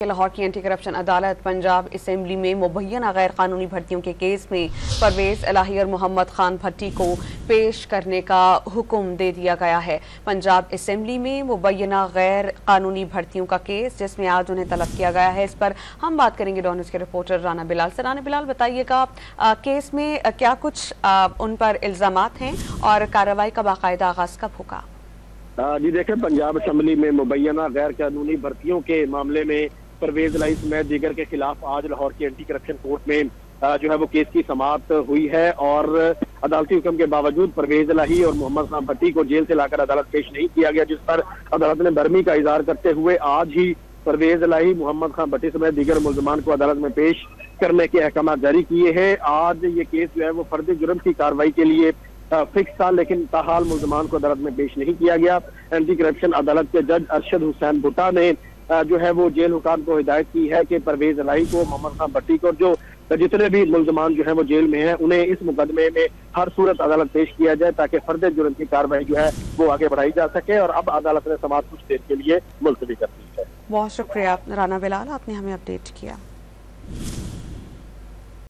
लाहौर की anti corruption अदालत Punjab assembly में मुबैना गैर कानूनी भर्तियों के केस में परवेज इलाही और मोहम्मद खान भट्टी को पेश करने का हुक्म दे दिया गया है। पंजाब असेंबली में मुबैना गैर कानूनी भर्तियों का केस जिसमें आज उन्हें तलब किया गया है, इस पर हम बात करेंगे डॉन न्यूज़ के रिपोर्टर राना बिलाल से। राना बिलाल, बताइएगा केस में क्या कुछ उन पर इल्जामात हैं और कार्रवाई का बाकायदा आगाज कब होगा? जी देखें, पंजाब असेंबली में मुबैना गैर कानूनी भर्तियों के मामले में परवेज इलाही समेत दीगर के खिलाफ आज लाहौर की एंटी करप्शन कोर्ट में जो है वो केस की समाअत हुई है और अदालती हुक्म के बावजूद परवेज इलाही और मोहम्मद खान भट्टी को जेल से लाकर अदालत पेश नहीं किया गया, जिस पर अदालत ने बरहमी का इजहार करते हुए आज ही परवेज इलाही, मोहम्मद खान भट्टी समेत दीगर मुल्जमान को अदालत में पेश करने के अहकाम जारी किए हैं। आज ये केस जो है वो फर्द जुर्म की कार्रवाई के लिए फिक्स था, लेकिन ताहाल मुल्जमान को अदालत में पेश नहीं किया गया। एंटी करप्शन अदालत के जज अरशद हुसैन भुट्टा ने जो है वो जेल हुकाम को हिदायत की है कि परवेज इलाही को, मोहम्मद खान भट्टी को, जो जितने भी मुल्जमान जो है वो जेल में हैं, उन्हें इस मुकदमे में हर सूरत अदालत पेश किया जाए ताकि फर्द जुर्म की कार्रवाई जो है वो आगे बढ़ाई जा सके। और अब अदालत ने समाअत कुछ देर के लिए मुलतवी कर दी है। बहुत शुक्रिया राना बिलाल, आपने हमें अपडेट किया।